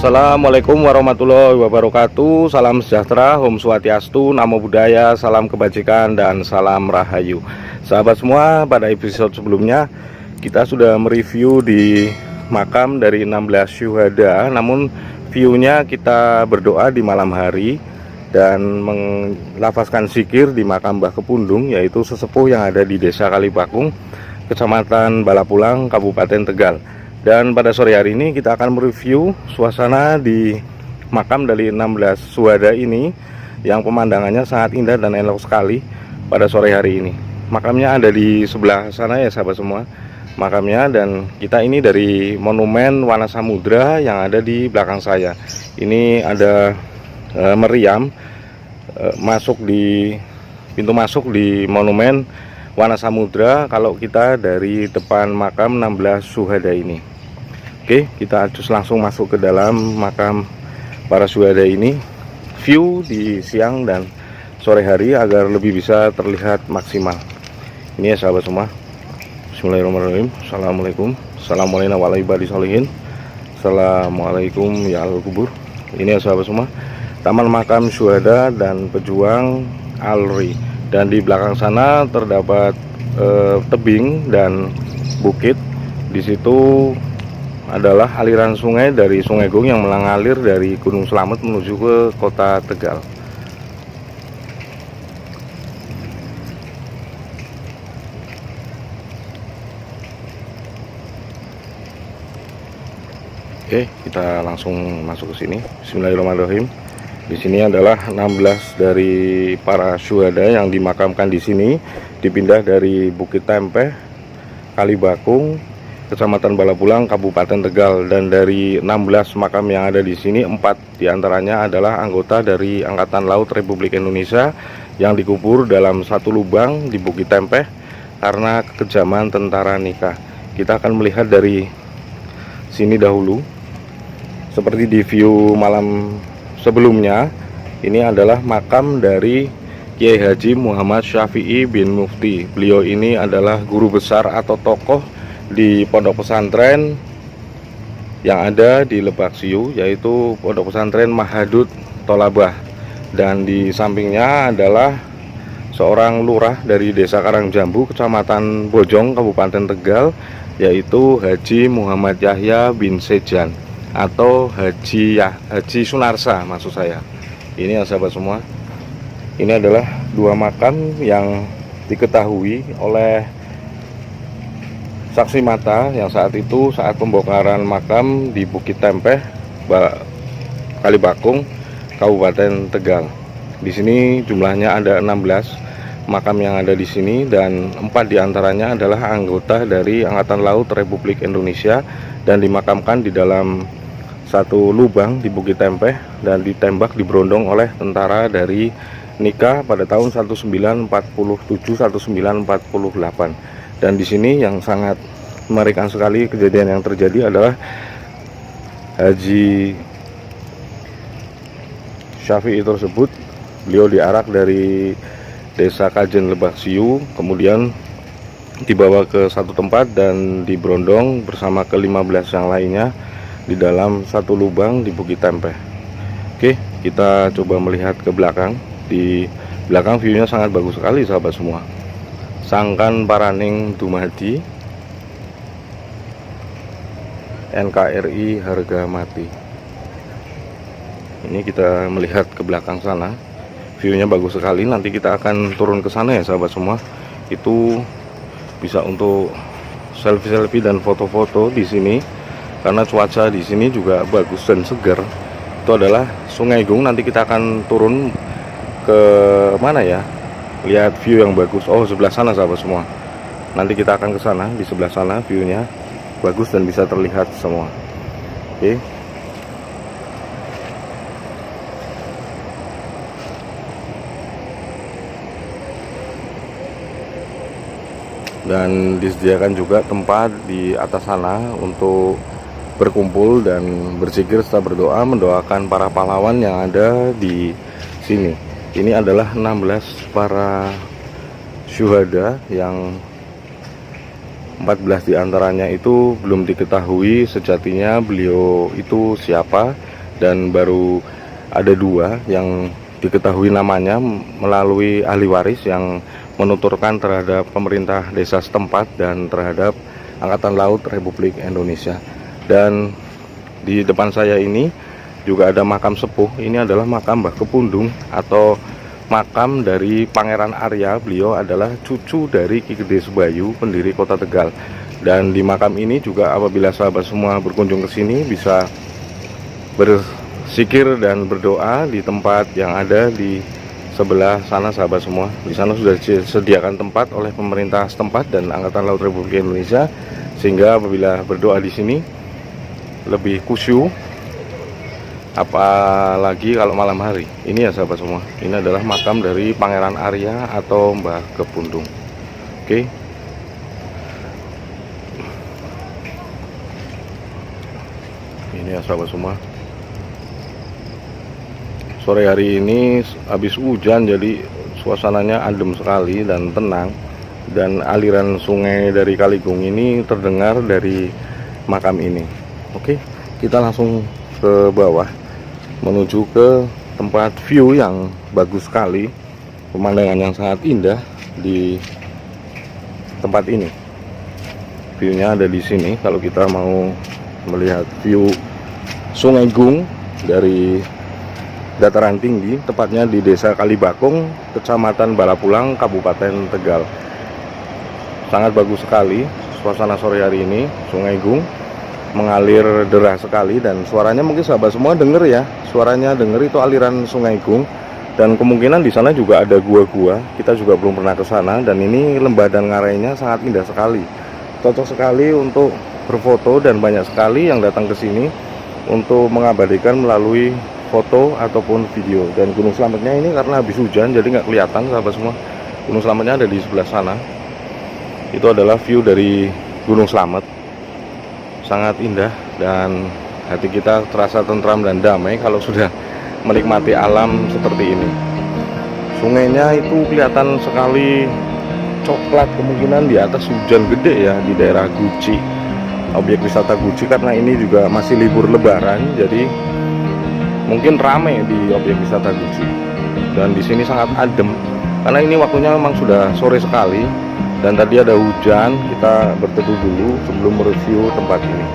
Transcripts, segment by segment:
Assalamualaikum warahmatullahi wabarakatuh. Salam sejahtera, Om Swastiastu, Namo Buddhaya, salam kebajikan dan salam rahayu. Sahabat semua, pada episode sebelumnya kita sudah mereview di makam dari 16 syuhada. Namun viewnya kita berdoa di malam hari dan melafazkan zikir di makam Mbah Kepundung, yaitu sesepuh yang ada di Desa Kalibakung, Kecamatan Balapulang, Kabupaten Tegal. Dan pada sore hari ini kita akan mereview suasana di makam dari 16 syuhada ini yang pemandangannya sangat indah dan elok sekali pada sore hari ini. Makamnya ada di sebelah sana ya sahabat semua, makamnya. Dan kita ini dari Monumen Wana Samudra yang ada di belakang saya. Ini ada meriam masuk di pintu masuk di Monumen Wana Samudra kalau kita dari depan makam 16 syuhada ini. Oke, kita cus langsung masuk ke dalam makam para syuhada ini. View di siang dan sore hari agar lebih bisa terlihat maksimal. Ini ya sahabat semua. Bismillahirrahmanirrahim. Assalamualaikum. Assalamualaikum warahmatullahi wabarakatuh. Assalamualaikum ya al-kubur. Ini ya sahabat semua, Taman Makam Syuhada dan Pejuang Alri. Dan di belakang sana terdapat tebing dan bukit. Di situ adalah aliran sungai dari Sungai Gong yang mengalir dari Gunung Slamet menuju ke kota Tegal. Oke, kita langsung masuk ke sini. Bismillahirrahmanirrahim. Di sini adalah 16 dari para syuhada yang dimakamkan di sini, dipindah dari Bukit Tempeh, Kalibakung, Kecamatan Balapulang, Kabupaten Tegal. Dan dari 16 makam yang ada di sini, 4 diantaranya adalah anggota dari Angkatan Laut Republik Indonesia yang dikubur dalam satu lubang di Bukit Tempeh karena kekejaman tentara Nikah. Kita akan melihat dari sini dahulu. Seperti di view malam sebelumnya, ini adalah makam dari Kiai Haji Muhammad Syafi'i bin Mufti. Beliau ini adalah guru besar atau tokoh di pondok pesantren yang ada di Lebak Siu, yaitu pondok pesantren Mahadut Tolabah. Dan di sampingnya adalah seorang lurah dari Desa Karangjambu, Kecamatan Bojong, Kabupaten Tegal, yaitu Haji Muhammad Yahya bin Sejan atau Haji Sunarsa maksud saya. Ini ya sahabat semua, ini adalah dua makam yang diketahui oleh saksi mata yang saat itu saat pembongkaran makam di Bukit Tempeh, Kalibakung, Kabupaten Tegal. Di sini jumlahnya ada 16 makam yang ada di sini, dan 4 diantaranya adalah anggota dari Angkatan Laut Republik Indonesia dan dimakamkan di dalam satu lubang di Bukit Tempeh dan ditembak diberondong oleh tentara dari Nikah pada tahun 1947-1948. Dan di sini yang sangat mengerikan sekali kejadian yang terjadi adalah Haji Syafi'i tersebut. Beliau diarak dari Desa Kajen Lebak Siu, kemudian dibawa ke satu tempat dan diberondong bersama ke-15 yang lainnya di dalam satu lubang di Bukit Tempeh. Oke, kita coba melihat ke belakang. Di belakang viewnya sangat bagus sekali sahabat semua. Sangkan Paraning Dumadi, NKRI harga mati. Ini kita melihat ke belakang sana, viewnya bagus sekali. Nanti kita akan turun ke sana ya sahabat semua. Itu bisa untuk selfie-selfie dan foto-foto di sini karena cuaca di sini juga bagus dan segar. Itu adalah Sungai Gong. Nanti kita akan turun ke mana ya? Lihat view yang bagus. Oh, sebelah sana sahabat semua. Nanti kita akan ke sana. Di sebelah sana viewnya bagus dan bisa terlihat semua. Oke. Dan disediakan juga tempat di atas sana untuk berkumpul dan berzikir serta berdoa, mendoakan para pahlawan yang ada di sini. Ini adalah 16 para syuhada yang 14 diantaranya itu belum diketahui sejatinya beliau itu siapa, dan baru ada 2 yang diketahui namanya melalui ahli waris yang menuturkan terhadap pemerintah desa setempat dan terhadap Angkatan Laut Republik Indonesia. Dan di depan saya ini juga ada makam sepuh. Ini adalah makam Mbah Kepundung atau makam dari Pangeran Arya. Beliau adalah cucu dari Ki Gede Sebayu, pendiri Kota Tegal. Dan di makam ini juga apabila sahabat semua berkunjung ke sini bisa bersikir dan berdoa di tempat yang ada di sebelah sana sahabat semua. Di sana sudah disediakan tempat oleh pemerintah setempat dan Angkatan Laut Republik Indonesia, sehingga apabila berdoa di sini lebih khusyuk, apalagi kalau malam hari. Ini ya sahabat semua, ini adalah makam dari Pangeran Arya atau Mbah Kepundung. Oke. Ini ya sahabat semua, sore hari ini habis hujan jadi suasananya adem sekali dan tenang, dan aliran sungai dari Kaligung ini terdengar dari makam ini. Oke, kita langsung ke bawah menuju ke tempat view yang bagus sekali, pemandangan yang sangat indah di tempat ini. Viewnya ada di sini. Kalau kita mau melihat view Sungai Gung dari dataran tinggi, tepatnya di Desa Kalibakung, Kecamatan Balapulang, Kabupaten Tegal. Sangat bagus sekali suasana sore hari ini. Sungai Gung mengalir deras sekali dan suaranya mungkin sahabat semua denger ya. Suaranya denger, itu aliran Sungai Gung, dan kemungkinan di sana juga ada gua-gua. Kita juga belum pernah ke sana, dan ini lembah dan ngarainya sangat indah sekali. Cocok sekali untuk berfoto, dan banyak sekali yang datang ke sini untuk mengabadikan melalui foto ataupun video. Dan Gunung Slametnya ini karena habis hujan jadi nggak kelihatan sahabat semua. Gunung Slametnya ada di sebelah sana. Itu adalah view dari Gunung Slamet. Sangat indah dan hati kita terasa tentram dan damai kalau sudah menikmati alam seperti ini. Sungainya itu kelihatan sekali coklat, kemungkinan di atas hujan gede ya di daerah Guci, objek wisata Guci, karena ini juga masih libur lebaran jadi mungkin ramai di objek wisata Guci. Dan di sini sangat adem karena ini waktunya memang sudah sore sekali, dan tadi ada hujan. Kita berteduh dulu sebelum mereview tempat ini.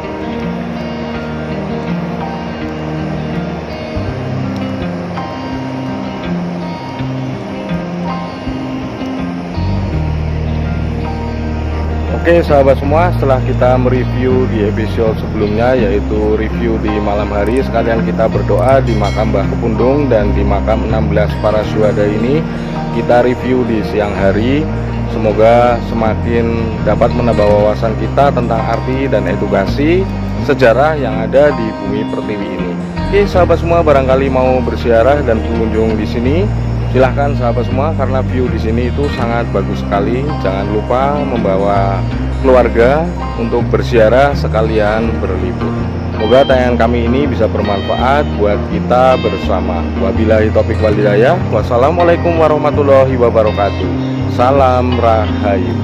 Oke sahabat semua, setelah kita mereview di episode sebelumnya, yaitu review di malam hari, sekalian kita berdoa di makam Mbah Kepundung dan di makam 16 para syuhada ini, kita review di siang hari. Semoga semakin dapat menambah wawasan kita tentang arti dan edukasi sejarah yang ada di bumi pertiwi ini. Oke sahabat semua, barangkali mau berziarah dan berkunjung di sini, silahkan sahabat semua, karena view di sini itu sangat bagus sekali. Jangan lupa membawa keluarga untuk berziarah sekalian berlibur. Semoga tayangan kami ini bisa bermanfaat buat kita bersama. Wabillahi taufiq wal hidayah. Wassalamualaikum warahmatullahi wabarakatuh. Salam Rahayu.